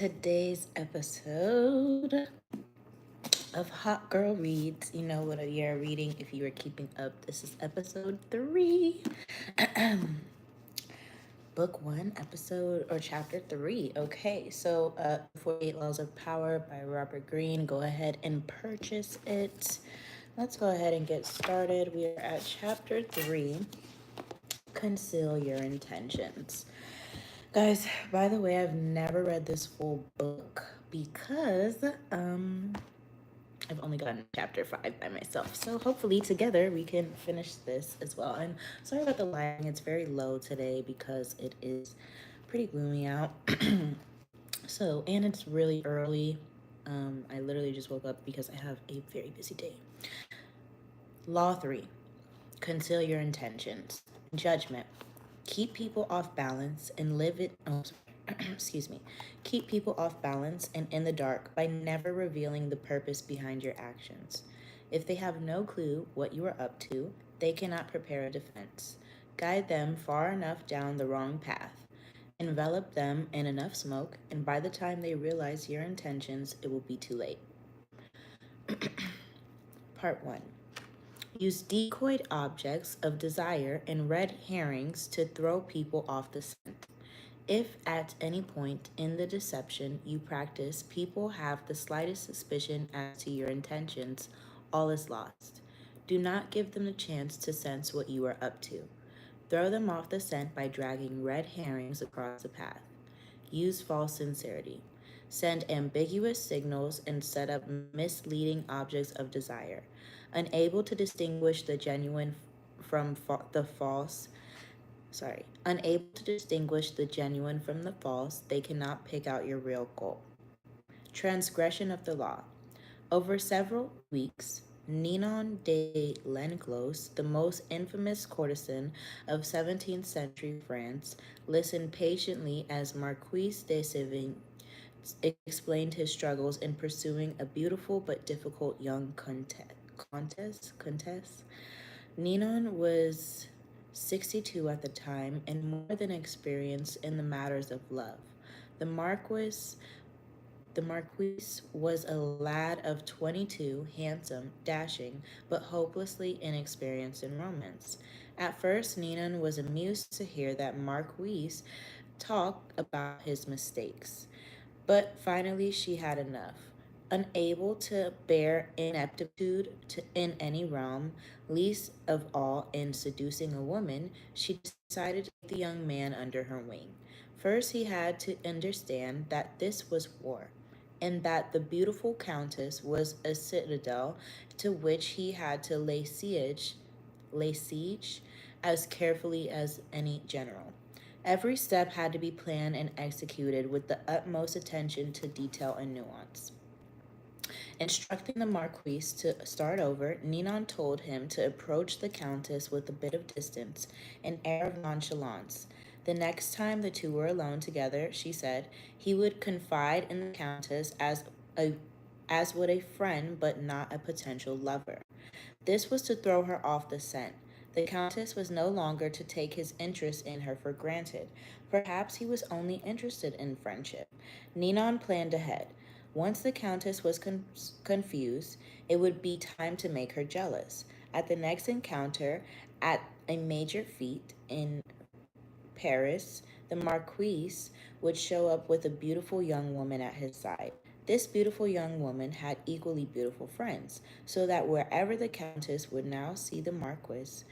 today's episode of Hot Girl Reads. You know what you're reading if you were keeping up. This is episode 3. Book 1, episode or chapter 3. Okay, so 48 Laws of Power by Robert Greene. Go ahead and purchase it. Let's go ahead and get started. We are at chapter 3, Conceal Your Intentions. Guys, by the way, I've never read this full book because I've only gotten chapter 5 by myself. So hopefully together we can finish this as well. I'm sorry about the lighting. It's very low today because it is pretty gloomy out. And it's really early. I literally just woke up because I have a very busy day. Law 3. Conceal your intentions. Judgment. Keep people off balance and live it. Oh, excuse me. Keep people off balance and in the dark by never revealing the purpose behind your actions. If they have no clue what you are up to, they cannot prepare a defense. Guide them far enough down the wrong path. Envelop them in enough smoke, and by the time they realize your intentions, it will be too late. Part 1. Use decoyed objects of desire and red herrings to throw people off the scent. If at any point in the deception you practice, people have the slightest suspicion as to your intentions, all is lost. Do not give them the chance to sense what you are up to. Throw them off the scent by dragging red herrings across the path. Use false sincerity. Send ambiguous signals and set up misleading objects of desire. Unable to distinguish the genuine from the false, unable to distinguish the genuine from the false, they cannot pick out your real goal. Transgression of the law. Over several weeks, Ninon de Lenclos, the most infamous courtesan of 17th century France, listened patiently as Marquis de Sévigné explained his struggles in pursuing a beautiful but difficult young countess. Ninon was 62 at the time and more than experienced in the matters of love. The Marquis the Marquis was a lad of 22, handsome, dashing, but hopelessly inexperienced in romance. At first, Ninon was amused to hear that Marquis talk about his mistakes. But finally, she had enough. Unable to bear in any realm, least of all in seducing a woman, she decided to take the young man under her wing. First, he had to understand that this was war, and that the beautiful countess was a citadel to which he had to lay siege as carefully as any general. Every step had to be planned and executed with the utmost attention to detail and nuance. Instructing the Marquis to start over, Ninon told him to approach the Countess with a bit of distance, an air of nonchalance. The next time the two were alone together, she said, he would confide in the Countess as would a friend but not a potential lover. This was to throw her off the scent. The Countess was no longer to take his interest in her for granted. Perhaps he was only interested in friendship. Ninon planned ahead. Once the Countess was confused, it would be time to make her jealous. At the next encounter, at a major fete in Paris, the Marquis would show up with a beautiful young woman at his side. This beautiful young woman had equally beautiful friends, so that wherever the Countess would now see the Marquis,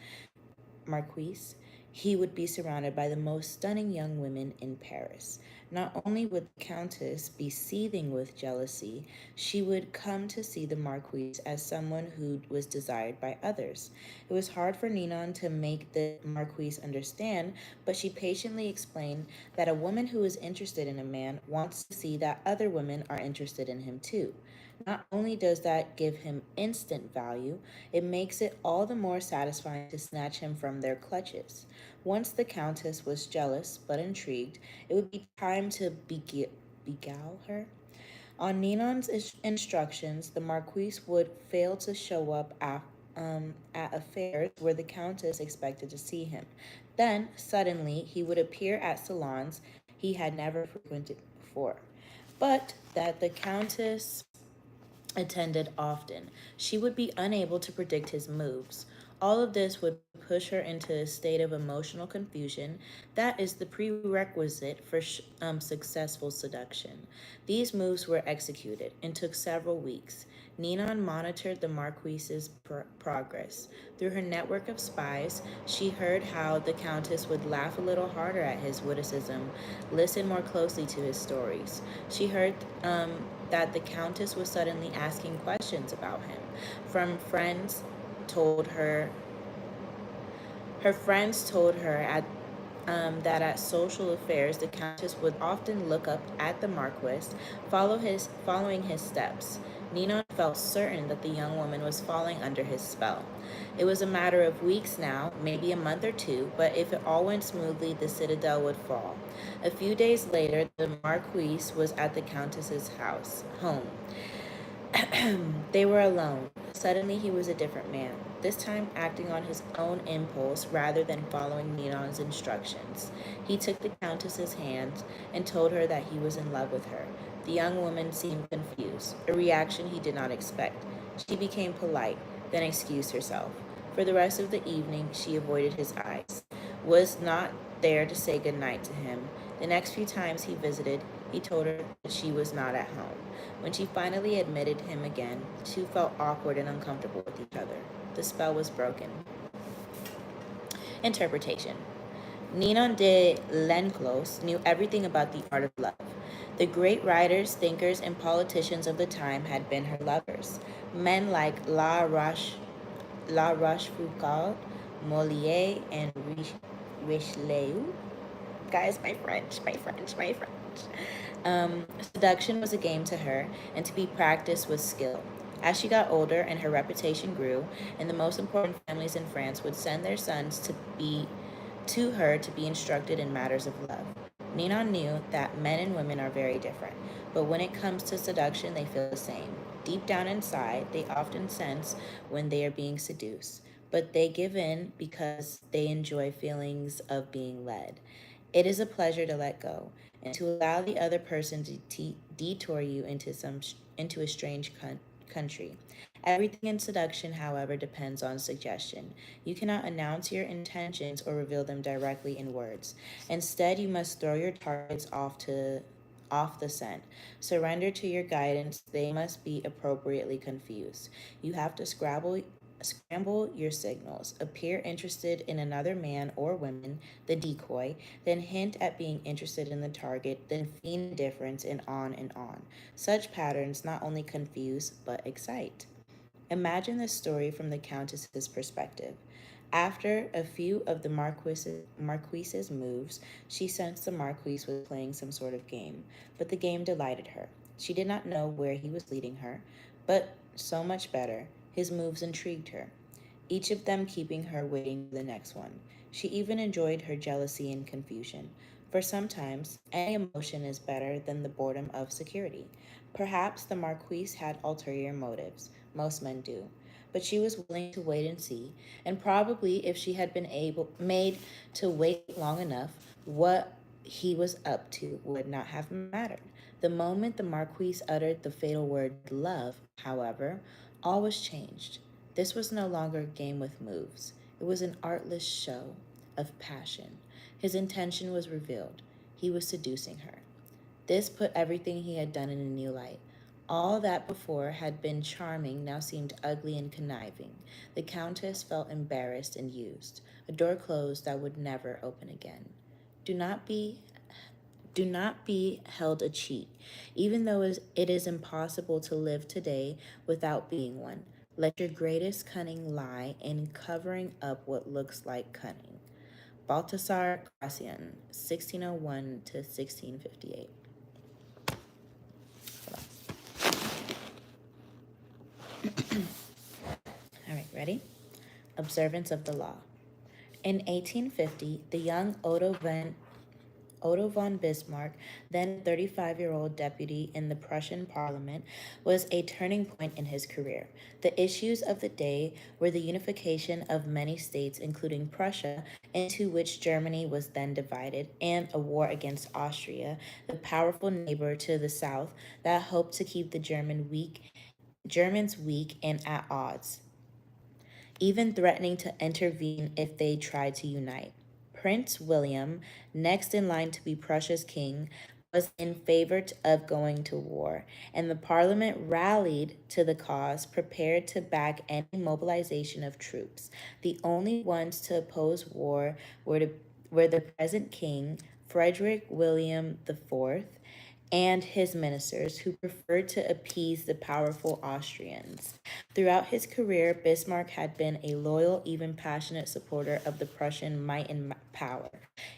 he would be surrounded by the most stunning young women in Paris. Not only would the Countess be seething with jealousy, she would come to see the Marquis as someone who was desired by others. It was hard for Ninon to make the Marquis understand, but she patiently explained that a woman who is interested in a man wants to see that other women are interested in him too. Not only does that give him instant value, it makes it all the more satisfying to snatch him from their clutches. Once the Countess was jealous but intrigued, it would be time to beguile her. On Ninon's instructions, the Marquis would fail to show up at affairs where the Countess expected to see him. Then, suddenly, he would appear at salons he had never frequented before. but that the Countess attended often. She would be unable to predict his moves. All of this would push her into a state of emotional confusion that is the prerequisite for successful seduction. These moves were executed and took several weeks. Ninon monitored the Marquise's progress. Through her network of spies, she heard how the Countess would laugh a little harder at his witticism, listen more closely to his stories. She heard that the Countess was suddenly asking questions about him. From friends told her friends told her that at social affairs, the Countess would often look up at the Marquis, following his steps. Ninon felt certain that the young woman was falling under his spell. It was a matter of weeks now, maybe a month or two, but if it all went smoothly, the citadel would fall. A few days later, the Marquis was at the Countess's home. They were alone. Suddenly he was a different man, this time acting on his own impulse rather than following Ninon's instructions. He took the Countess's hand and told her that he was in love with her. The young woman seemed confused, a reaction he did not expect. She became polite, then excused herself. For the rest of the evening, she avoided his eyes, was not there to say good night to him. The next few times he visited, he told her that she was not at home. When she finally admitted him again, the two felt awkward and uncomfortable with each other. The spell was broken. Interpretation. Ninon de Lenclos knew everything about the art of love. The great writers, thinkers, and politicians of the time had been her lovers. Men like La Rochefoucauld, Molière, and Richelieu. Guys, my French. Seduction was a game to her, and to be practiced with skill. As she got older and her reputation grew, and the most important families in France would send their sons to her to be instructed in matters of love. Ninon knew that men and women are very different, but when it comes to seduction, they feel the same. Deep down inside, they often sense when they are being seduced, but they give in because they enjoy feelings of being led. It is a pleasure to let go and to allow the other person to detour you into a strange country. Everything in seduction, however, depends on suggestion. You cannot announce your intentions or reveal them directly in words. Instead, you must throw your targets off the scent. Surrender to your guidance. They must be appropriately confused. You have to scramble your signals, appear interested in another man or woman, the decoy, then hint at being interested in the target, then feign indifference, and on and on. Such patterns not only confuse but excite. Imagine this story from the Countess's perspective. After a few of the Marquise's moves, she sensed the Marquise was playing some sort of game, but the game delighted her. She did not know where he was leading her, but so much better, his moves intrigued her, each of them keeping her waiting for the next one. She even enjoyed her jealousy and confusion, for sometimes any emotion is better than the boredom of security. Perhaps the Marquise had ulterior motives. Most men do. But she was willing to wait and see, and probably if she had been made to wait long enough, what he was up to would not have mattered. The moment the Marquise uttered the fatal word love, however, all was changed. This was no longer a game with moves. It was an artless show of passion. His intention was revealed. He was seducing her. This put everything he had done in a new light. All that before had been charming now seemed ugly and conniving. The Countess felt embarrassed and used. A door closed that would never open again. Do not be do not be held a cheat, even though it is impossible to live today without being one. Let your greatest cunning lie in covering up what looks like cunning. Baltasar Gracian, 1601 to 1658. All right, ready? Observance of the law. In 1850, the young Otto von Bismarck, then a 35-year-old deputy in the Prussian parliament, was a turning point in his career. The issues of the day were the unification of many states, including Prussia, into which Germany was then divided, and a war against Austria, the powerful neighbor to the south that hoped to keep the Germans weak and at odds, even threatening to intervene if they tried to unite. Prince William, next in line to be Prussia's king, was in favor of going to war, and the parliament rallied to the cause, prepared to back any mobilization of troops. The only ones to oppose war were the present king, Frederick William IV, and his ministers, who preferred to appease the powerful Austrians. Throughout his career, Bismarck had been a loyal, even passionate supporter of the Prussian might and power.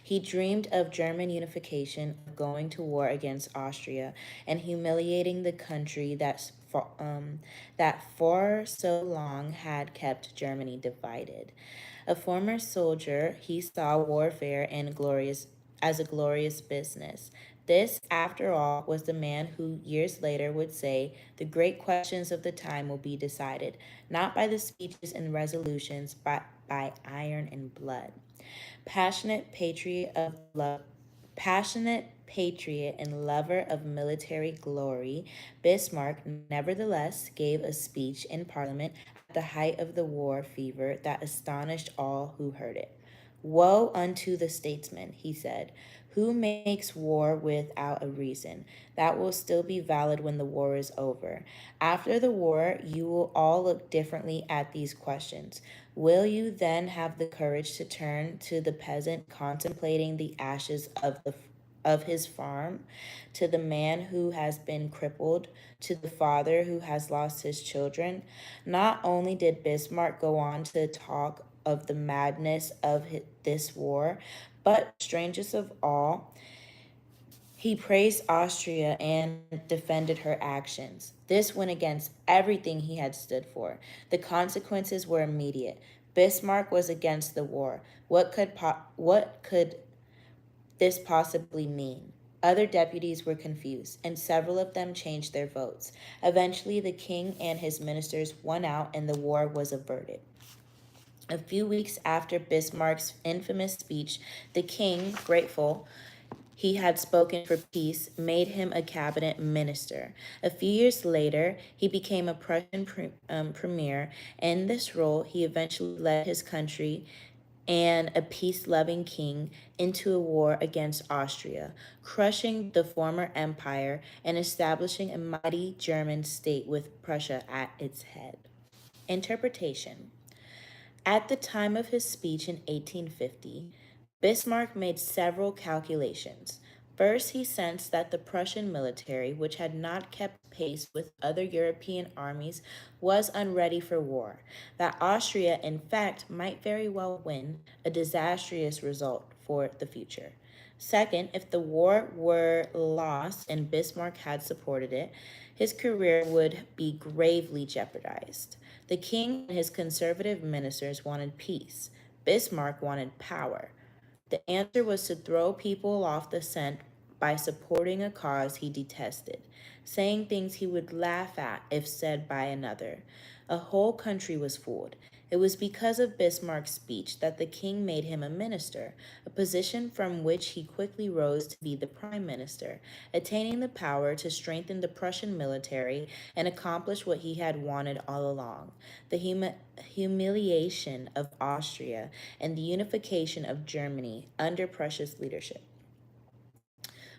He dreamed of German unification, of going to war against Austria, and humiliating the country that for so long had kept Germany divided. A former soldier, he saw warfare as a glorious business. This, after all, was the man who years later would say, the great questions of the time will be decided, not by the speeches and resolutions, but by iron and blood. Passionate patriot of love, Passionate patriot and lover of military glory, Bismarck nevertheless gave a speech in Parliament at the height of the war fever that astonished all who heard it. Woe unto the statesman, he said, who makes war without a reason. That will still be valid when the war is over. After the war, you will all look differently at these questions. Will you then have the courage to turn to the peasant contemplating the ashes of his farm, to the man who has been crippled, to the father who has lost his children? Not only did Bismarck go on to talk of the madness of this war, but strangest of all, he praised Austria and defended her actions. This went against everything he had stood for. The consequences were immediate. Bismarck was against the war. What could this possibly mean? Other deputies were confused, and several of them changed their votes. Eventually, the king and his ministers won out, and the war was averted. A few weeks after Bismarck's infamous speech, the king, grateful he had spoken for peace, made him a cabinet minister. A few years later, he became a Prussian premier. In this role, he eventually led his country and a peace-loving king into a war against Austria, crushing the former empire and establishing a mighty German state with Prussia at its head. Interpretation. At the time of his speech in 1850, Bismarck made several calculations. First, he sensed that the Prussian military, which had not kept pace with other European armies, was unready for war. That Austria, in fact, might very well win, a disastrous result for the future. Second, if the war were lost and Bismarck had supported it, his career would be gravely jeopardized. The king and his conservative ministers wanted peace. Bismarck wanted power. The answer was to throw people off the scent by supporting a cause he detested, saying things he would laugh at if said by another. A whole country was fooled. It was because of Bismarck's speech that the king made him a minister, a position from which he quickly rose to be the prime minister, attaining the power to strengthen the Prussian military and accomplish what he had wanted all along, the humiliation of Austria and the unification of Germany under Prussia's leadership.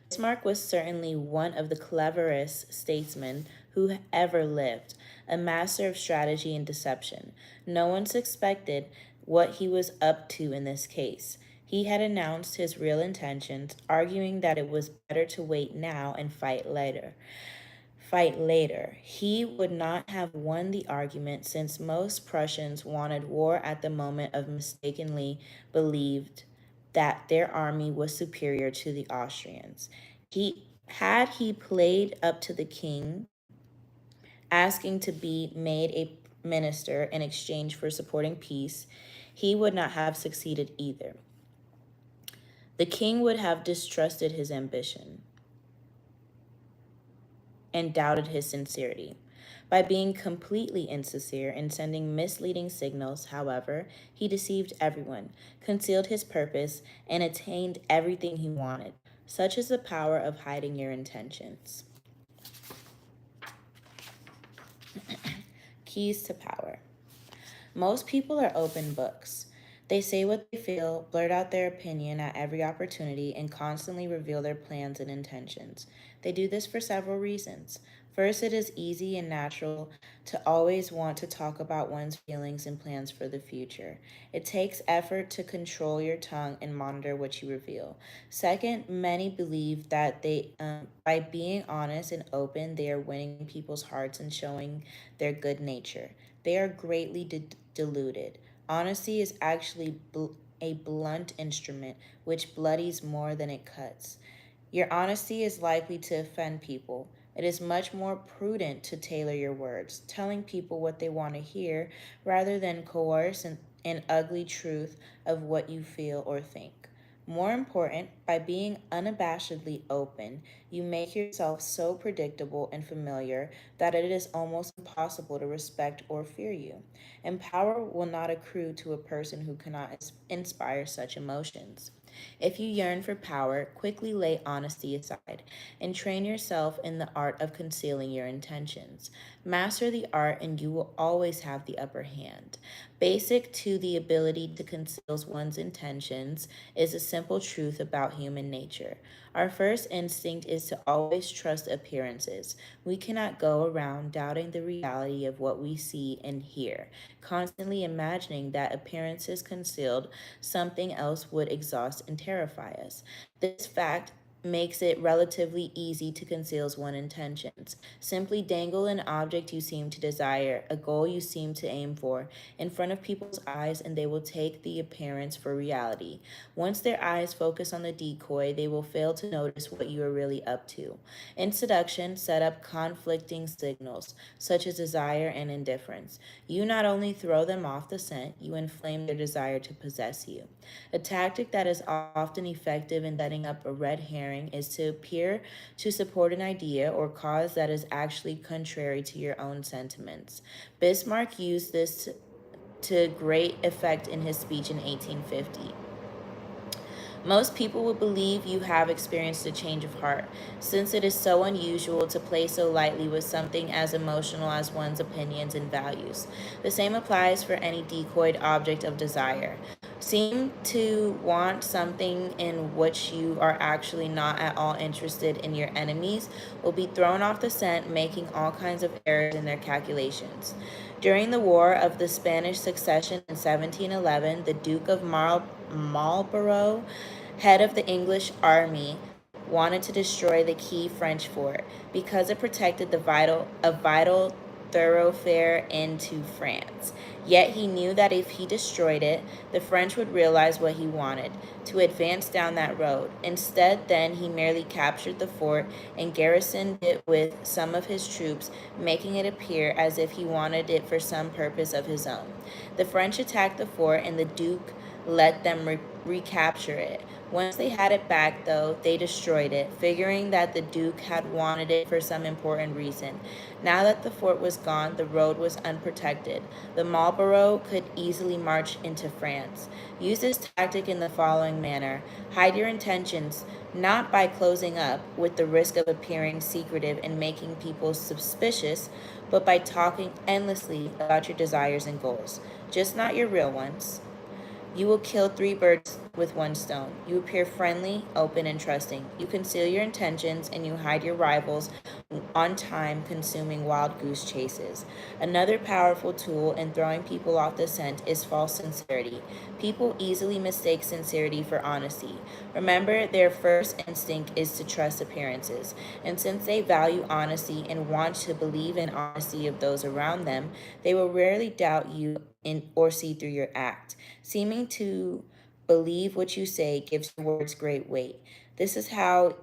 Bismarck was certainly one of the cleverest statesmen who ever lived, a master of strategy and deception. No one suspected what he was up to in this case. He had announced his real intentions, arguing that it was better to wait now and fight later. He would not have won the argument since most Prussians wanted war at the moment of mistakenly believed that their army was superior to the Austrians. He played up to the king, asking to be made a minister in exchange for supporting peace, he would not have succeeded either. The king would have distrusted his ambition and doubted his sincerity. By being completely insincere and sending misleading signals, however, he deceived everyone, concealed his purpose, and attained everything he wanted. Such is the power of hiding your intentions. Keys to power. Most people are open books. They say what they feel, blurt out their opinion at every opportunity, and constantly reveal their plans and intentions. They do this for several reasons. First, it is easy and natural to always want to talk about one's feelings and plans for the future. It takes effort to control your tongue and monitor what you reveal. Second, many believe that by being honest and open, they are winning people's hearts and showing their good nature. They are greatly deluded. Honesty is actually a blunt instrument which bloodies more than it cuts. Your honesty is likely to offend people. It is much more prudent to tailor your words, telling people what they want to hear rather than coerce an ugly truth of what you feel or think. More important, by being unabashedly open, you make yourself so predictable and familiar that it is almost impossible to respect or fear you. And power will not accrue to a person who cannot inspire such emotions. If you yearn for power, quickly lay honesty aside and train yourself in the art of concealing your intentions. Master the art, and you will always have the upper hand. Basic to the ability to conceal one's intentions is a simple truth about human nature. Our first instinct is to always trust appearances. We cannot go around doubting the reality of what we see and hear, constantly imagining that appearances concealed something else would exhaust and terrify us. This fact makes it relatively easy to conceal one's intentions. Simply dangle an object you seem to desire, a goal you seem to aim for, in front of people's eyes, and they will take the appearance for reality. Once their eyes focus on the decoy, they will fail to notice what you are really up to. In seduction, set up conflicting signals, such as desire and indifference. You not only throw them off the scent, you inflame their desire to possess you. A tactic that is often effective in setting up a red herring is to appear to support an idea or cause that is actually contrary to your own sentiments. Bismarck used this to great effect in his speech in 1850. Most people would believe you have experienced a change of heart, since it is so unusual to play so lightly with something as emotional as one's opinions and values. The same applies for any decoyed object of desire. Seem to want something in which you are actually not at all interested in, your enemies will be thrown off the scent, making all kinds of errors in their calculations. During the War of the Spanish Succession in 1711, the Duke of Marlborough, head of the English army, wanted to destroy the key French fort because it protected a vital thoroughfare into France. Yet he knew that if he destroyed it, the French would realize what he wanted, to advance down that road. Instead, then, he merely captured the fort and garrisoned it with some of his troops, making it appear as if he wanted it for some purpose of his own. The French attacked the fort, and the Duke let them recapture it. Once they had it back, though, they destroyed it, figuring that the Duke had wanted it for some important reason. Now that the fort was gone, the road was unprotected. The Marlborough could easily march into France. Use this tactic in the following manner. Hide your intentions, not by closing up, with the risk of appearing secretive and making people suspicious, but by talking endlessly about your desires and goals, just not your real ones. You will kill three birds with one stone. You appear friendly, open, and trusting. You conceal your intentions and you hide your rivals on time consuming wild goose chases. Another powerful tool in throwing people off the scent is false sincerity. People easily mistake sincerity for honesty. Remember, their first instinct is to trust appearances, and since they value honesty and want to believe in honesty of those around them, they will rarely doubt you or see through your act. Seeming to believe what you say gives your words great weight. This is how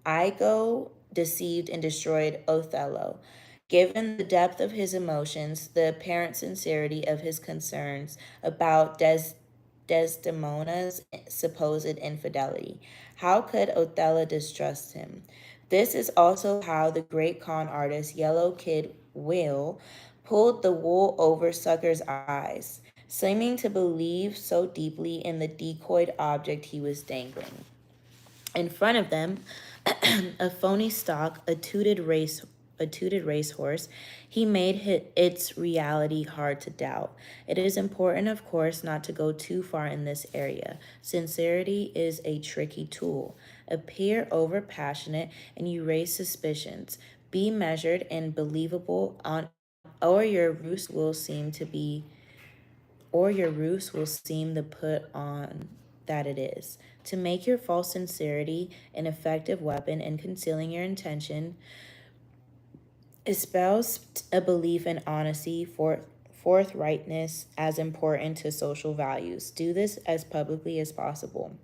Iago deceived and destroyed Othello. Given the depth of his emotions, the apparent sincerity of his concerns about Desdemona's supposed infidelity. How could Othello distrust him? This is also how the great con artist Yellow Kid Will pulled the wool over suckers' eyes, seeming to believe so deeply in the decoyed object he was dangling. In front of them, a phony stock, a tooted racehorse, he made its reality hard to doubt. It is important, of course, not to go too far in this area. Sincerity is a tricky tool. Appear over passionate and you raise suspicions. Be measured and believable on or your ruse will seem to be or your ruse will seem to put on that it is. To make your false sincerity an effective weapon in concealing your intention, espouse a belief in honesty, forthrightness as important to social values. Do this as publicly as possible.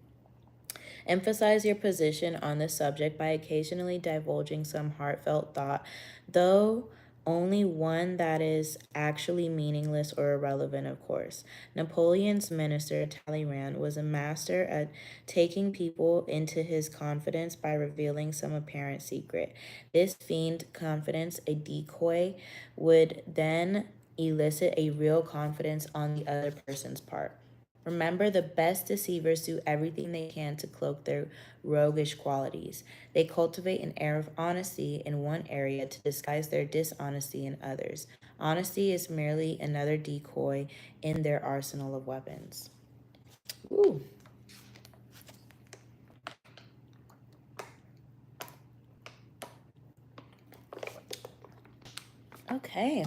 Emphasize your position on the subject by occasionally divulging some heartfelt thought, though only one that is actually meaningless or irrelevant, of course. Napoleon's minister, Talleyrand, was a master at taking people into his confidence by revealing some apparent secret. This feigned confidence, a decoy, would then elicit a real confidence on the other person's part. Remember, the best deceivers do everything they can to cloak their roguish qualities. They cultivate an air of honesty in one area to disguise their dishonesty in others. Honesty is merely another decoy in their arsenal of weapons. Ooh. Okay.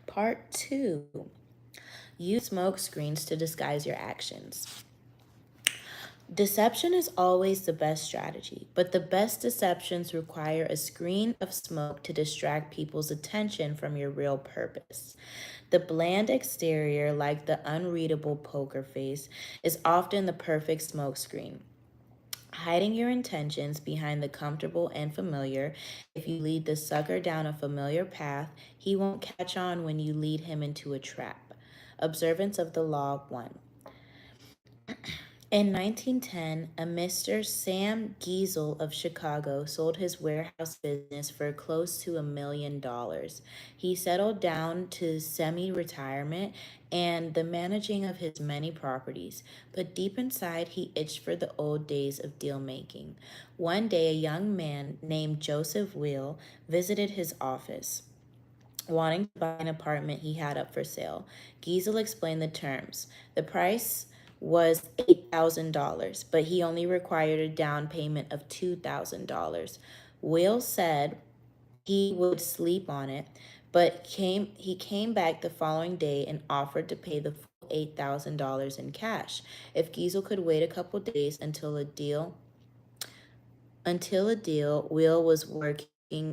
Part 2. Use smoke screens to disguise your actions. Deception is always the best strategy, but the best deceptions require a screen of smoke to distract people's attention from your real purpose. The bland exterior, like the unreadable poker face, is often the perfect smokescreen. Hiding your intentions behind the comfortable and familiar, if you lead the sucker down a familiar path, he won't catch on when you lead him into a trap. Observance of the Law 1. In 1910, a Mr. Sam Giesel of Chicago sold his warehouse business for close to $1 million. He settled down to semi-retirement and the managing of his many properties, but deep inside he itched for the old days of deal making. One day, a young man named Joseph Will visited his office wanting to buy an apartment he had up for sale. Giesel explained the terms. The price was $8,000, but he only required a down payment of $2,000. Will said he would sleep on it, but he came back the following day and offered to pay the full $8,000 in cash if Giesel could wait a couple days until a deal Will was working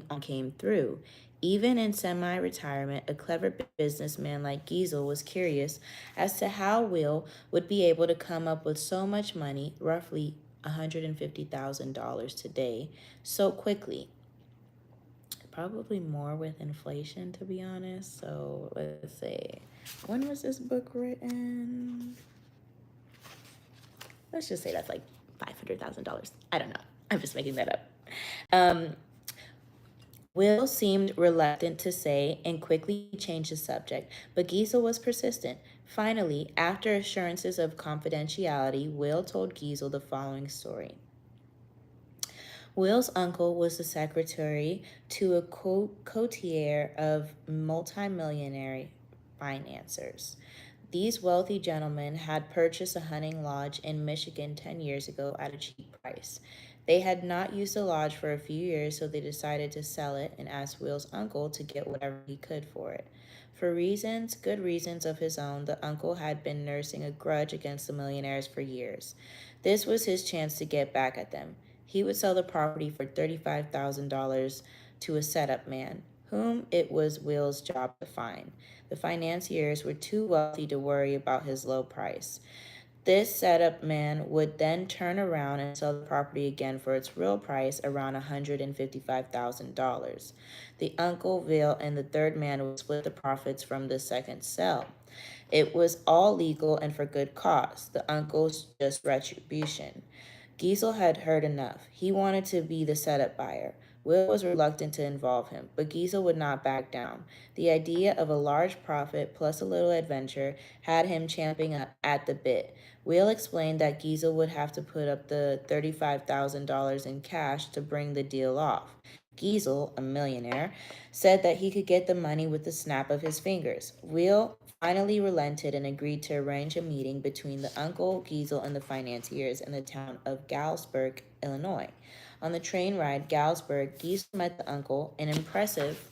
on came through. Even in semi retirement, a clever businessman like Giesel was curious as to how Will would be able to come up with so much money, roughly $150,000 today, so quickly. Probably more with inflation, to be honest. So let's see. When was this book written? Let's just say that's like $500,000. I don't know. I'm just making that up. Um, Will seemed reluctant to say and quickly changed the subject, but Giesel was persistent. Finally, after assurances of confidentiality, Will told Giesel the following story. Will's uncle was the secretary to a courtier of multimillionaire financiers. These wealthy gentlemen had purchased a hunting lodge in Michigan 10 years ago at a cheap price. They had not used the lodge for a few years, so they decided to sell it and asked Will's uncle to get whatever he could for it. For reasons, good reasons of his own, the uncle had been nursing a grudge against the millionaires for years. This was his chance to get back at them. He would sell the property for $35,000 to a setup man, whom it was Will's job to find. The financiers were too wealthy to worry about his low price. This setup man would then turn around and sell the property again for its real price, around $155,000. The uncle, Will, and the third man would split the profits from the second sale. It was all legal and for good cause, the uncle's just retribution. Giesel had heard enough. He wanted to be the setup buyer. Will was reluctant to involve him, but Giesel would not back down. The idea of a large profit plus a little adventure had him champing at the bit. Will explained that Giesel would have to put up the $35,000 in cash to bring the deal off. Giesel, a millionaire, said that he could get the money with the snap of his fingers. Will finally relented and agreed to arrange a meeting between the uncle, Giesel, and the financiers in the town of Galesburg, Illinois. On the train ride Galesburg, Giesel met the uncle, an impressive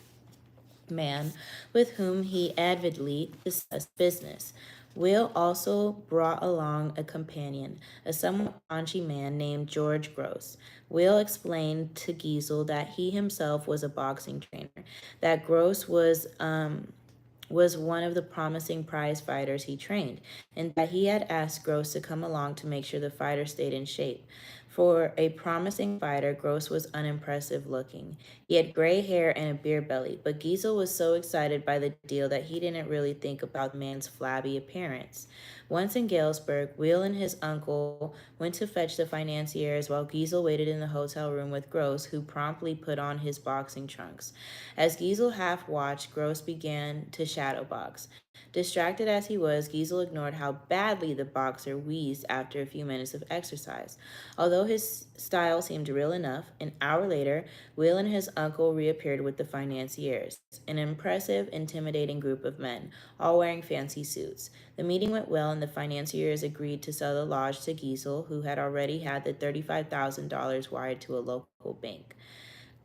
man with whom he avidly discussed business. Will also brought along a companion, a somewhat paunchy man named George Gross. Will explained to Giesel that he himself was a boxing trainer, that Gross was one of the promising prize fighters he trained, and that he had asked Gross to come along to make sure the fighter stayed in shape. For a promising fighter, Gross was unimpressive looking. He had gray hair and a beer belly, but Giesel was so excited by the deal that he didn't really think about the man's flabby appearance. Once in Galesburg, Will and his uncle went to fetch the financiers while Giesel waited in the hotel room with Gross, who promptly put on his boxing trunks. As Giesel half watched, Gross began to shadow box. Distracted as he was, Giesel ignored how badly the boxer wheezed after a few minutes of exercise. Although his style seemed real enough, an hour later, Will and his uncle reappeared with the financiers, an impressive, intimidating group of men, all wearing fancy suits. The meeting went well, and the financiers agreed to sell the lodge to Giesel, who had already had the $35,000 wired to a local bank.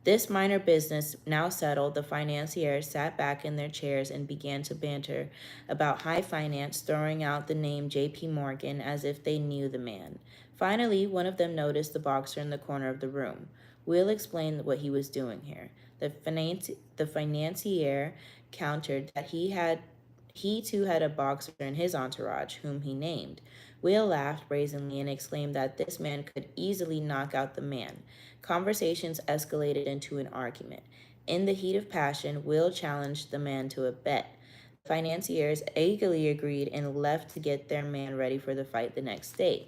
This minor business now settled, the financiers sat back in their chairs and began to banter about high finance, throwing out the name J.P. Morgan as if they knew the man. Finally, one of them noticed the boxer in the corner of the room. Will explained what he was doing here. The financier countered that he too had a boxer in his entourage, whom he named. Will laughed brazenly and exclaimed that this man could easily knock out the man. Conversations escalated into an argument. In the heat of passion, Will challenged the man to a bet. The financiers eagerly agreed and left to get their man ready for the fight the next day.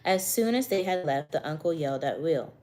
As soon as they had left, the uncle yelled at Will,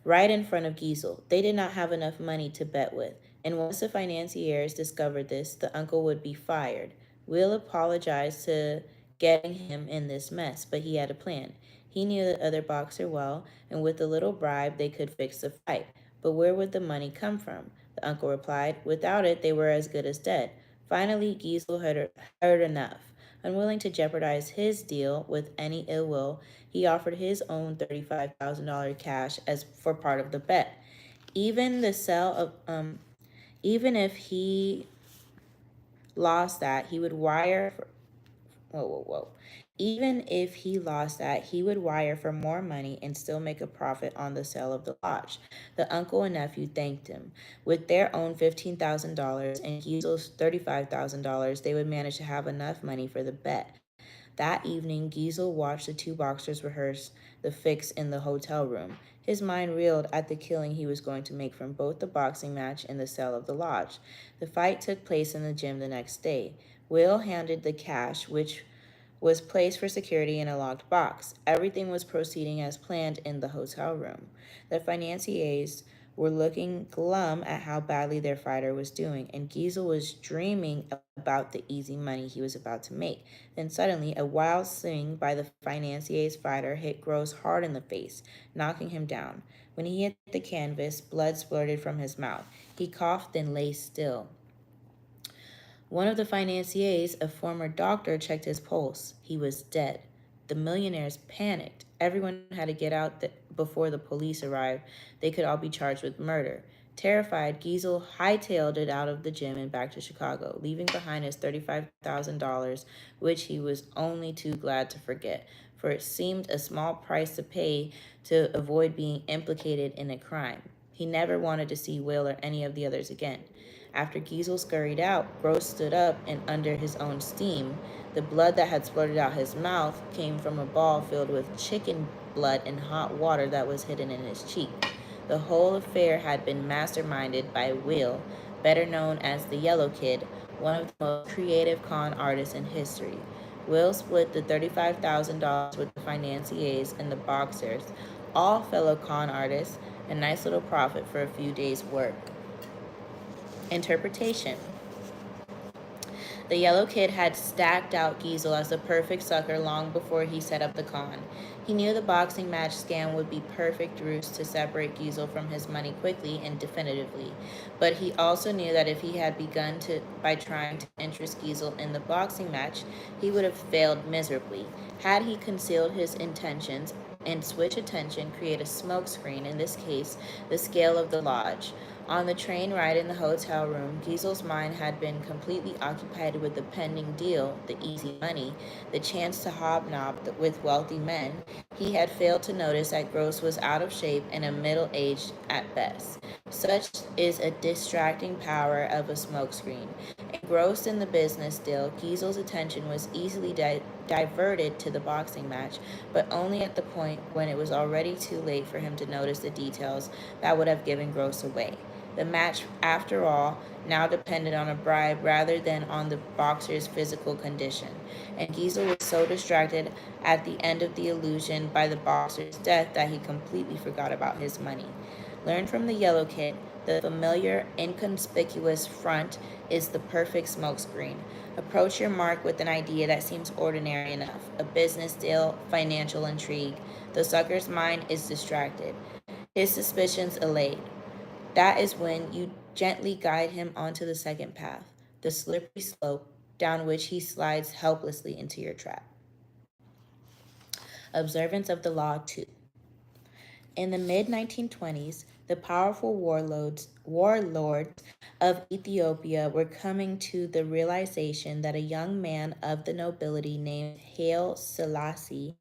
right in front of Giesel. They did not have enough money to bet with, and once the financiers discovered this, the uncle would be fired. Will apologized to getting him in this mess, but he had a plan. He knew the other boxer well, and with a little bribe, they could fix the fight. But where would the money come from? The uncle replied, without it, they were as good as dead. Finally, Giesel heard enough. Unwilling to jeopardize his deal with any ill will, he offered his own $35,000 cash as for part of the bet. Even the sale of even if he lost that, he would wire for, whoa, whoa, whoa. Even if he lost that, he would wire for more money and still make a profit on the sale of the lodge. The uncle and nephew thanked him. With their own $15,000 and Giesel's $35,000, they would manage to have enough money for the bet. That evening, Giesel watched the two boxers rehearse the fix in the hotel room. His mind reeled at the killing he was going to make from both the boxing match and the sale of the lodge. The fight took place in the gym the next day. Will handed the cash, which was placed for security in a locked box. Everything was proceeding as planned in the hotel room. The financiers were looking glum at how badly their fighter was doing, and Giesel was dreaming about the easy money he was about to make. Then suddenly, a wild swing by the financier's fighter hit Gross hard in the face, knocking him down. When he hit the canvas, blood splurted from his mouth. He coughed and lay still. One of the financiers, a former doctor, checked his pulse. He was dead. The millionaires panicked. Everyone had to get out before the police arrived. They could all be charged with murder. Terrified, Giesel hightailed it out of the gym and back to Chicago, leaving behind his $35,000, which he was only too glad to forget, for it seemed a small price to pay to avoid being implicated in a crime. He never wanted to see Will or any of the others again. After Giesel scurried out, Gross stood up and under his own steam. The blood that had splurted out his mouth came from a ball filled with chicken blood and hot water that was hidden in his cheek. The whole affair had been masterminded by Will, better known as the Yellow Kid, one of the most creative con artists in history. Will split the $35,000 with the financiers and the boxers, all fellow con artists, a nice little profit for a few days' work. Interpretation. The Yellow Kid had stacked out Giesel as the perfect sucker long before he set up the con. He knew the boxing match scam would be perfect ruse to separate Giesel from his money quickly and definitively. But he also knew that if he had begun by trying to interest Giesel in the boxing match, he would have failed miserably. Had he concealed his intentions and switch attention, create a smokescreen, in this case, the scale of the lodge. On the train ride in the hotel room, Giesel's mind had been completely occupied with the pending deal, the easy money, the chance to hobnob with wealthy men. He had failed to notice that Gross was out of shape and a middle-aged at best. Such is a distracting power of a smokescreen. Engrossed in the business deal, Giesel's attention was easily diverted to the boxing match, but only at the point when it was already too late for him to notice the details that would have given Gross away. The match, after all, now depended on a bribe rather than on the boxer's physical condition, and Giesel was so distracted at the end of the illusion by the boxer's death that he completely forgot about his money. Learn from the Yellow Kid. The familiar, inconspicuous front is the perfect smokescreen. Approach your mark with an idea that seems ordinary enough, a business deal, financial intrigue. The sucker's mind is distracted, his suspicions allayed. That is when you gently guide him onto the second path, the slippery slope down which he slides helplessly into your trap. Observance of the Law 2. In the mid-1920s, the powerful warlords of Ethiopia were coming to the realization that a young man of the nobility named Haile Selassie,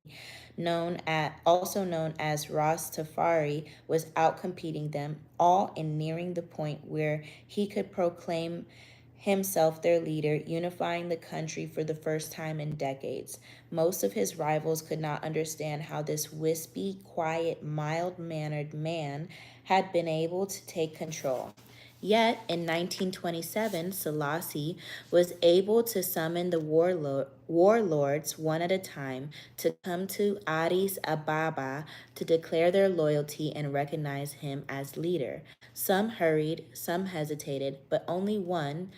also known as Rastafari, was outcompeting them all and nearing the point where he could proclaim himself their leader, unifying the country for the first time in decades. Most of his rivals could not understand how this wispy, quiet, mild-mannered man had been able to take control. Yet, in 1927, Selassie was able to summon the warlords one at a time to come to Addis Ababa to declare their loyalty and recognize him as leader. Some hurried, some hesitated, but only one,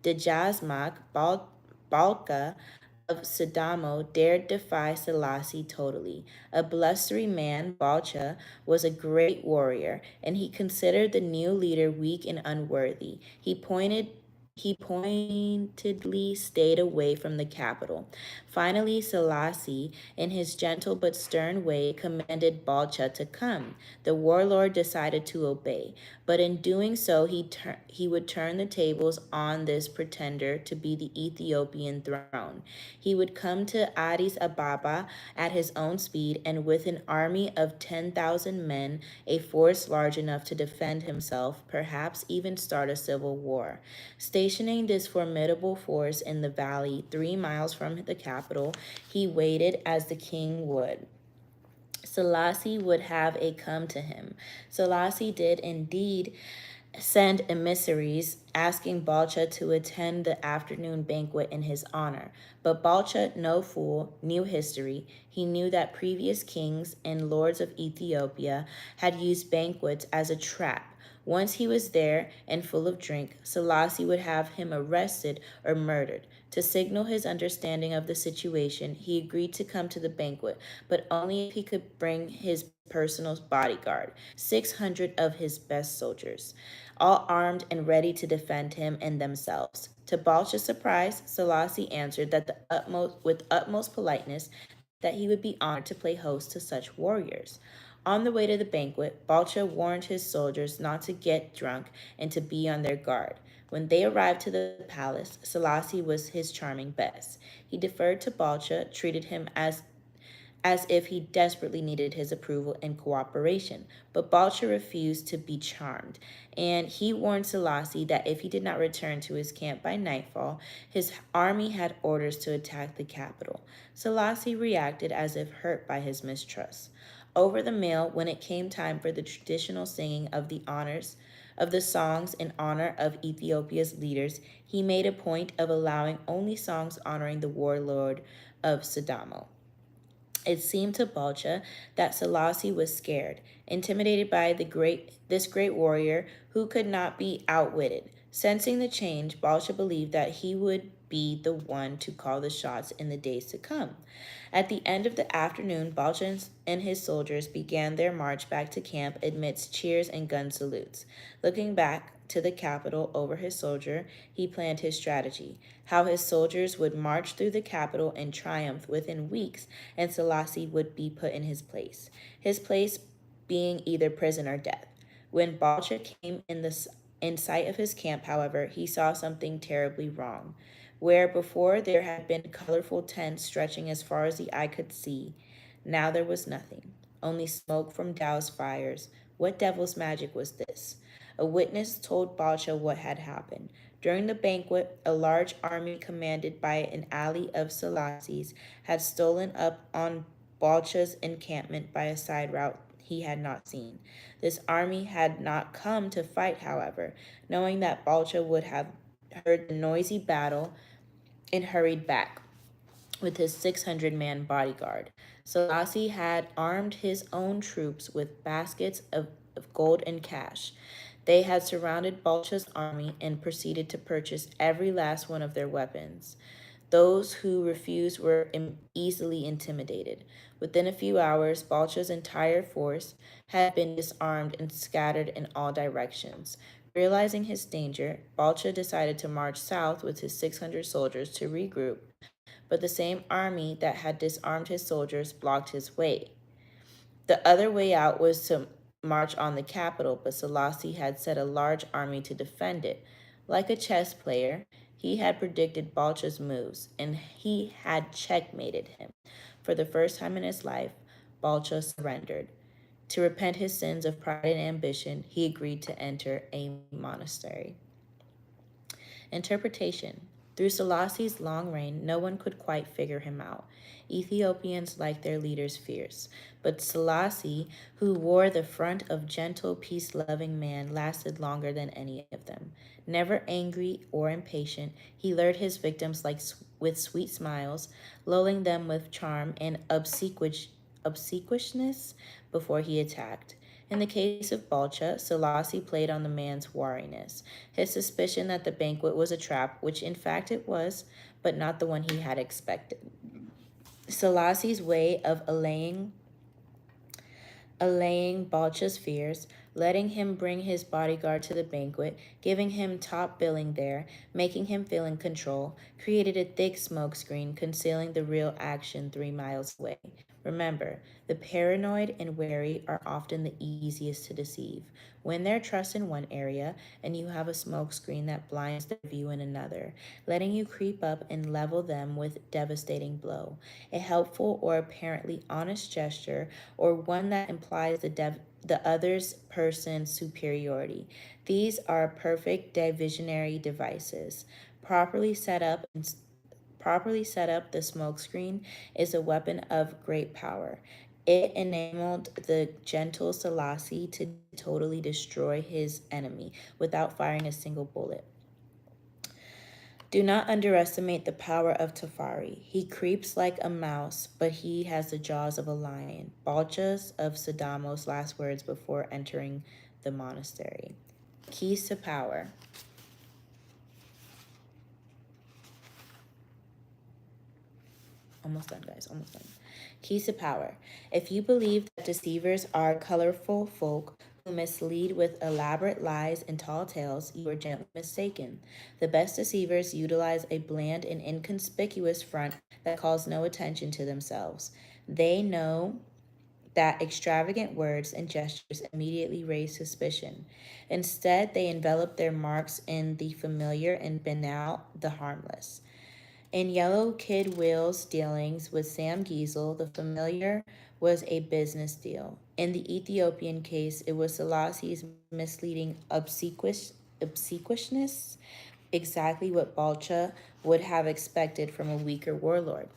Dejazmak Balka of Sidamo, dared defy Selassie totally. A blustery man, Balcha was a great warrior, and he considered the new leader weak and unworthy. He pointedly stayed away from the capital. Finally, Selassie, in his gentle but stern way, commanded Balcha to come. The warlord decided to obey, but in doing so, he would turn the tables on this pretender to be the Ethiopian throne. He would come to Addis Ababa at his own speed and with an army of 10,000 men, a force large enough to defend himself, perhaps even start a civil war. Stationing this formidable force in the valley 3 miles from the capital, he waited as the king would. Selassie would have a come to him. Selassie did indeed send emissaries asking Balcha to attend the afternoon banquet in his honor. But Balcha, no fool, knew history. He knew that previous kings and lords of Ethiopia had used banquets as a trap. Once he was there and full of drink, Selassie would have him arrested or murdered. To signal his understanding of the situation, he agreed to come to the banquet, but only if he could bring his personal bodyguard, 600 of his best soldiers, all armed and ready to defend him and themselves. To Balcha's surprise, Selassie answered with utmost politeness that he would be honored to play host to such warriors. On the way to the banquet, Balcha warned his soldiers not to get drunk and to be on their guard. When they arrived to the palace, Selassie was his charming best. He deferred to Balcha, treated him as if he desperately needed his approval and cooperation. But Balcha refused to be charmed, and he warned Selassie that if he did not return to his camp by nightfall, his army had orders to attack the capital. Selassie reacted as if hurt by his mistrust. Over the meal, when it came time for the traditional singing of the songs in honor of Ethiopia's leaders, he made a point of allowing only songs honoring the warlord of Sadamo. It seemed to Balcha that Selassie was scared, intimidated by this great warrior who could not be outwitted. Sensing the change, Balcha believed that he would be the one to call the shots in the days to come. At the end of the afternoon, Balcha and his soldiers began their march back to camp amidst cheers and gun salutes. Looking back to the capital over his soldier, he planned his strategy, how his soldiers would march through the capital in triumph within weeks, and Selassie would be put in his place being either prison or death. When Balcha came in sight of his camp, however, he saw something terribly wrong. Where before there had been colorful tents stretching as far as the eye could see, now there was nothing, only smoke from doused fires. What devil's magic was this? A witness told Balcha what had happened. During the banquet, a large army commanded by an ally of Selassie's had stolen up on Balcha's encampment by a side route he had not seen. This army had not come to fight, however, knowing that Balcha would have heard the noisy battle and hurried back with his 600-man bodyguard. Selassie had armed his own troops with baskets of gold and cash. They had surrounded Balcha's army and proceeded to purchase every last one of their weapons. Those who refused were easily intimidated. Within a few hours, Balcha's entire force had been disarmed and scattered in all directions. Realizing his danger, Balcha decided to march south with his 600 soldiers to regroup, but the same army that had disarmed his soldiers blocked his way. The other way out was to march on the capital, but Selassie had set a large army to defend it. Like a chess player, he had predicted Balcha's moves, and he had checkmated him. For the first time in his life, Balcha surrendered. To repent his sins of pride and ambition, he agreed to enter a monastery. Interpretation. Through Selassie's long reign, no one could quite figure him out. Ethiopians liked their leaders fierce, but Selassie, who wore the front of gentle, peace-loving man, lasted longer than any of them. Never angry or impatient, he lured his victims with sweet smiles, lulling them with charm and obsequiousness before he attacked. In the case of Balcha, Selassie played on the man's wariness, his suspicion that the banquet was a trap, which in fact it was, but not the one he had expected. Selassie's way of allaying Balcha's fears, letting him bring his bodyguard to the banquet, giving him top billing there, making him feel in control, created a thick smoke screen concealing the real action 3 miles away. Remember, the paranoid and wary are often the easiest to deceive. Win their trust in one area, and you have a smoke screen that blinds their view in another, letting you creep up and level them with devastating blow. A helpful or apparently honest gesture, or one that implies the other's person's superiority. These are perfect divisionary devices. Properly set up, the smokescreen is a weapon of great power. It enabled the gentle Selassie to totally destroy his enemy without firing a single bullet. Do not underestimate the power of Tafari. He creeps like a mouse, but he has the jaws of a lion. Balcha's of Sadamo's last words before entering the monastery. Keys to power. Almost done, guys. Almost done. Keys to power. If you believe that deceivers are colorful folk who mislead with elaborate lies and tall tales, you are gently mistaken. The best deceivers utilize a bland and inconspicuous front that calls no attention to themselves. They know that extravagant words and gestures immediately raise suspicion. Instead, they envelop their marks in the familiar and banal, the harmless. In Yellow Kid Will's dealings with Sam Giesel, the familiar was a business deal. In the Ethiopian case, it was Selassie's misleading obsequiousness, exactly what Balcha would have expected from a weaker warlord.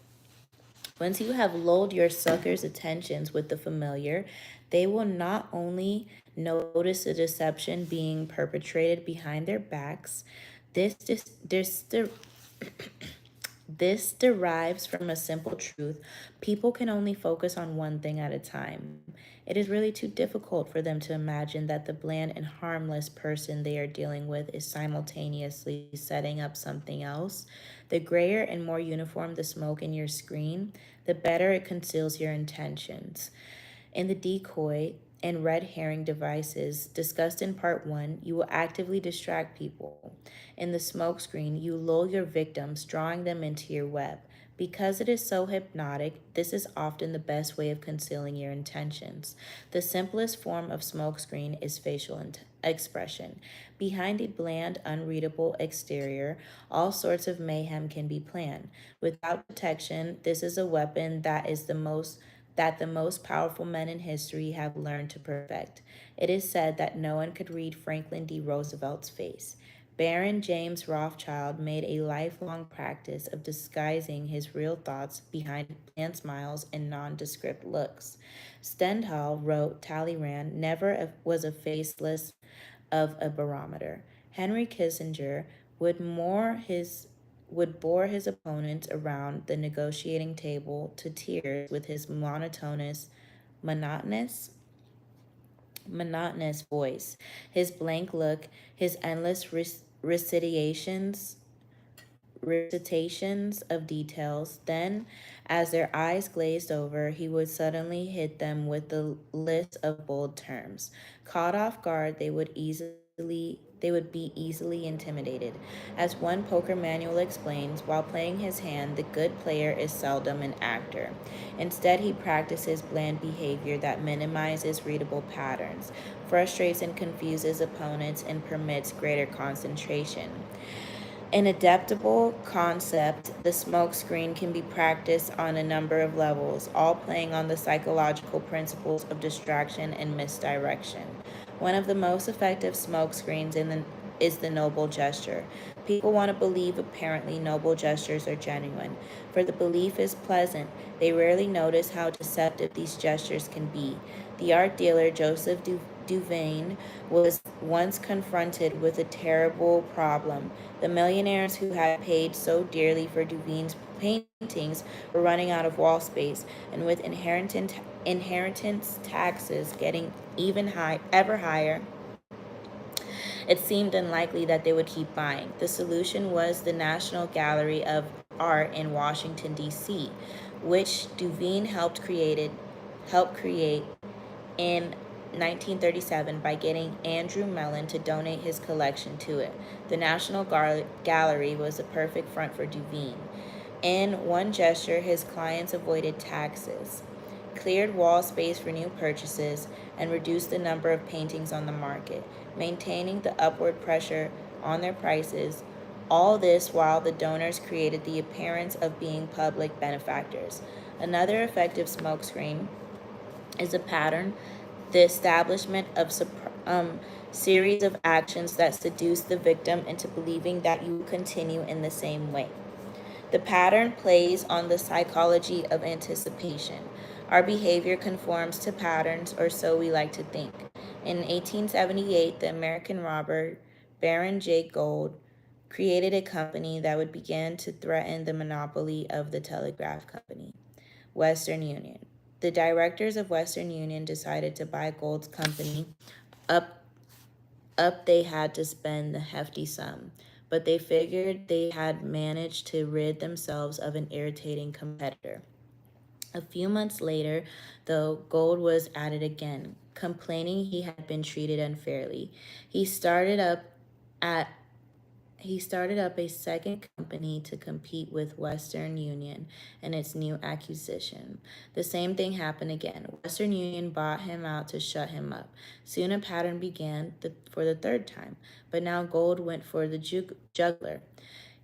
Once you have lulled your sucker's attentions with the familiar, they will not only notice the deception being perpetrated behind their backs, this, this, this, this derives from a simple truth. People can only focus on one thing at a time. It is really too difficult for them to imagine that the bland and harmless person they are dealing with is simultaneously setting up something else. The grayer and more uniform the smoke in your screen, the better it conceals your intentions. In the decoy and red herring devices discussed in part 1, you will actively distract people. In the smokescreen, you lull your victims, drawing them into your web. Because it is so hypnotic, this is often the best way of concealing your intentions. The simplest form of smokescreen is facial expression. Behind a bland, unreadable exterior, all sorts of mayhem can be planned. Without detection, this is a weapon that the most powerful men in history have learned to perfect. It is said that no one could read Franklin D. Roosevelt's face. Baron James Rothschild made a lifelong practice of disguising his real thoughts behind bland smiles and nondescript looks. Stendhal wrote Talleyrand never was a faceless of a barometer. Henry Kissinger would bore his opponents around the negotiating table to tears with his monotonous monotonous voice, his blank look, his endless recitations of details. Then, as their eyes glazed over, he would suddenly hit them with the list of bold terms. Caught off guard, they would be easily intimidated. As one poker manual explains, while playing his hand, the good player is seldom an actor. Instead, he practices bland behavior that minimizes readable patterns, frustrates and confuses opponents, and permits greater concentration. An adaptable concept, the smokescreen can be practiced on a number of levels, all playing on the psychological principles of distraction and misdirection. One of the most effective smokescreens is the noble gesture. People want to believe apparently noble gestures are genuine, for the belief is pleasant. They rarely notice how deceptive these gestures can be. The art dealer Joseph Duvain was once confronted with a terrible problem. The millionaires who had paid so dearly for Duvain's paintings were running out of wall space, and with inheritance taxes getting ever higher, it seemed unlikely that they would keep buying. The solution was the National Gallery of Art in Washington, D.C., which Duveen helped create in 1937 by getting Andrew Mellon to donate his collection to it. The National Gallery was a perfect front for Duveen. In one gesture, his clients avoided taxes, cleared wall space for new purchases, and reduced the number of paintings on the market, maintaining the upward pressure on their prices. All this while the donors created the appearance of being public benefactors. Another effective smokescreen is a pattern, the establishment of series of actions that seduce the victim into believing that you will continue in the same way. The pattern plays on the psychology of anticipation. Our behavior conforms to patterns, or so we like to think. In 1878, the American robber Baron J. Gould created a company that would begin to threaten the monopoly of the telegraph company, Western Union. The directors of Western Union decided to buy Gould's company. Up, up they had to spend the hefty sum, but they figured they had managed to rid themselves of an irritating competitor. A few months later, though, Gould was at it again, complaining he had been treated unfairly. He started up at he started up a second company to compete with Western Union and its new acquisition. The same thing happened again. Western Union bought him out to shut him up. Soon a pattern began for the third time, but now Gold went for the juggler.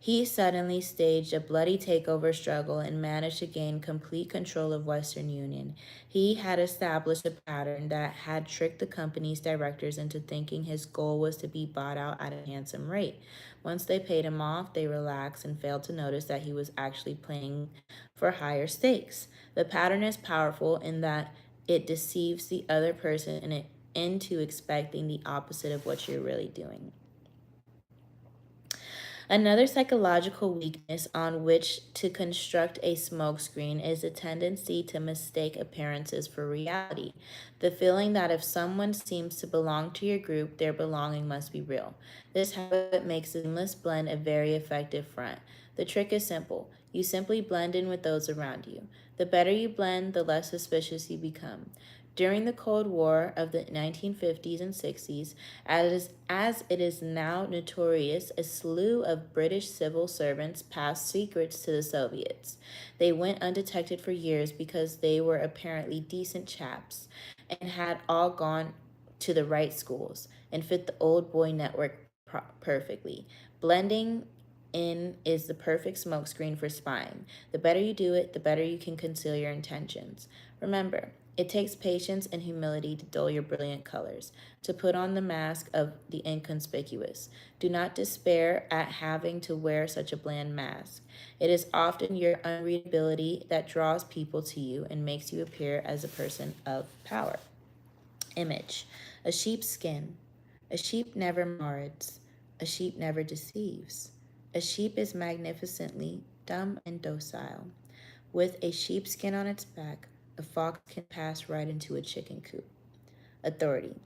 He suddenly staged a bloody takeover struggle and managed to gain complete control of Western Union. He had established a pattern that had tricked the company's directors into thinking his goal was to be bought out at a handsome rate. Once they paid him off, they relaxed and failed to notice that he was actually playing for higher stakes. The pattern is powerful in that it deceives the other person into expecting the opposite of what you're really doing. Another psychological weakness on which to construct a smokescreen is a tendency to mistake appearances for reality. The feeling that if someone seems to belong to your group, their belonging must be real. This habit makes a seamless blend a very effective front. The trick is simple. You simply blend in with those around you. The better you blend, the less suspicious you become. During the Cold War of the 1950s and 60s, as it is now notorious, a slew of British civil servants passed secrets to the Soviets. They went undetected for years because they were apparently decent chaps and had all gone to the right schools and fit the old boy network perfectly. Blending in is the perfect smokescreen for spying. The better you do it, the better you can conceal your intentions. Remember, it takes patience and humility to dull your brilliant colors, to put on the mask of the inconspicuous. Do not despair at having to wear such a bland mask. It is often your unreadability that draws people to you and makes you appear as a person of power. Image: a sheep's skin. A sheep never marauds. A sheep never deceives. A sheep is magnificently dumb and docile. With a sheepskin on its back, a fox can pass right into a chicken coop. Authority.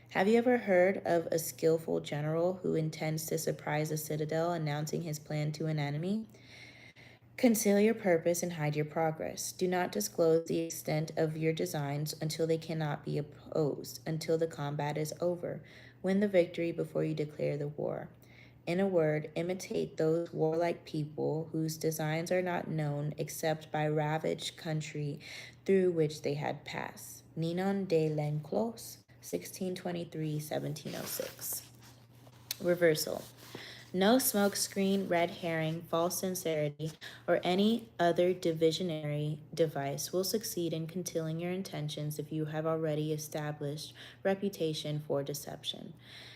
Have you ever heard of a skillful general who intends to surprise a citadel announcing his plan to an enemy? Conceal your purpose and hide your progress. Do not disclose the extent of your designs until they cannot be opposed, until the combat is over. Win the victory before you declare the war. In a word, imitate those warlike people whose designs are not known except by ravaged country through which they had passed. Ninon de Lenclos, 1623-1706. Reversal. No smokescreen, red herring, false sincerity, or any other divisionary device will succeed in concealing your intentions if you have already established reputation for deception.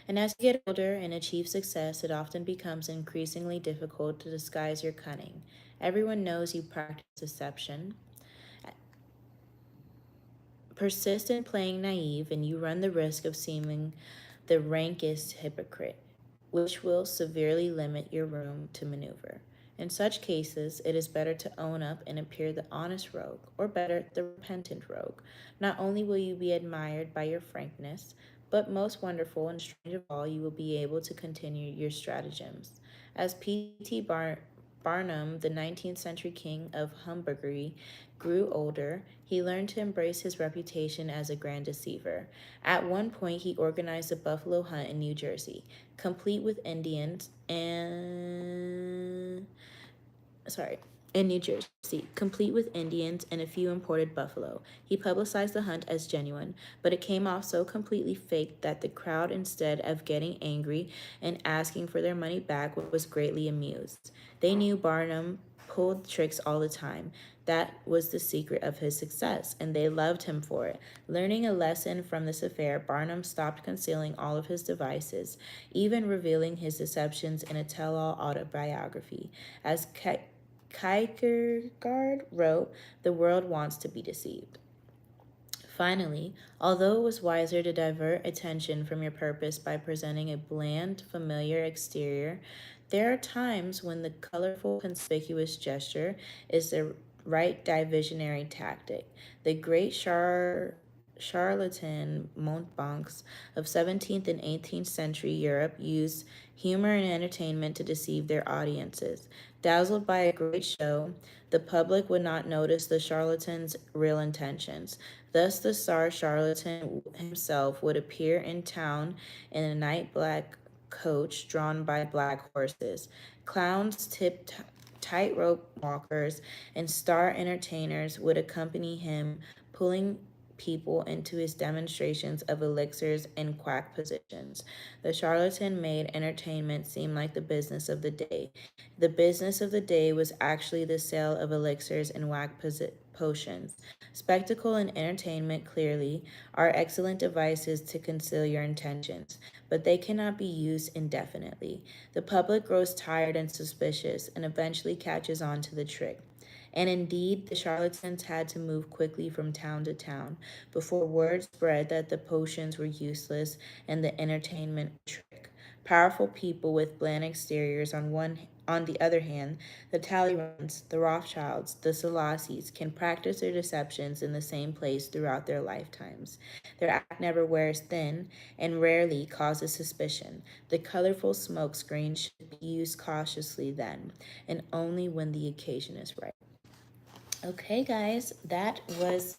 And as you get older and achieve success, it often becomes increasingly difficult to disguise your cunning. Everyone knows you practice deception. Persist in playing naive, and you run the risk of seeming the rankest hypocrite, which will severely limit your room to maneuver. In such cases, it is better to own up and appear the honest rogue, or better, the repentant rogue. Not only will you be admired by your frankness, but most wonderful and strange of all, you will be able to continue your stratagems. As P.T. Barnum, the 19th century king of humbuggery, grew older, he learned to embrace his reputation as a grand deceiver. At one point, he organized a buffalo hunt in New Jersey, complete with Indians and sorry, in New Jersey, complete with Indians and a few imported buffalo. He publicized the hunt as genuine, but it came off so completely fake that the crowd, instead of getting angry and asking for their money back, was greatly amused. They knew Barnum pulled tricks all the time. That was the secret of his success, and they loved him for it. Learning a lesson from this affair, Barnum stopped concealing all of his devices, even revealing his deceptions in a tell-all autobiography. As Kierkegaard wrote, "The world wants to be deceived." Finally, although it was wiser to divert attention from your purpose by presenting a bland, familiar exterior, there are times when the colorful, conspicuous gesture is the right divisionary tactic. The great charlatan mountebanks of 17th and 18th century Europe used humor and entertainment to deceive their audiences. Dazzled by a great show, the public would not notice the charlatan's real intentions. Thus, the Tsar charlatan himself would appear in town in a night black coach drawn by black horses. Clowns, tightrope walkers, and star entertainers would accompany him, pulling people into his demonstrations of elixirs and quack positions. The charlatan made entertainment seem like the business of the day. The business of the day was actually the sale of elixirs and potions. Spectacle and entertainment, clearly, are excellent devices to conceal your intentions, but they cannot be used indefinitely. The public grows tired and suspicious and eventually catches on to the trick. And indeed, the charlatans had to move quickly from town to town before word spread that the potions were useless and the entertainment a trick. Powerful people with bland exteriors on the other hand, the Talleyrans, the Rothschilds, the Selassies can practice their deceptions in the same place throughout their lifetimes. Their act never wears thin and rarely causes suspicion. The colorful smoke screen should be used cautiously then, and only when the occasion is right. Okay, guys, that was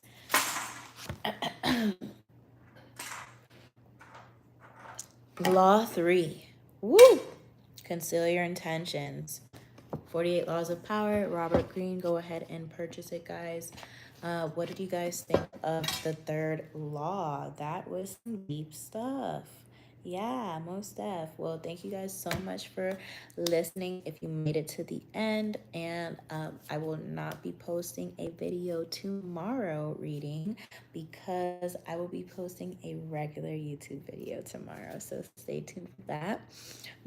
Law 3. Woo! Conceal your intentions. 48 Laws of Power, Robert Greene. Go ahead and purchase it, guys. What did you guys think of the third law? That was some deep stuff. Yeah, most def. Well, thank you guys so much for listening if you made it to the end. And I will not be posting a video tomorrow reading because I will be posting a regular YouTube video tomorrow. So stay tuned for that.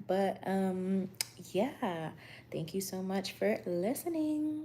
But yeah, thank you so much for listening.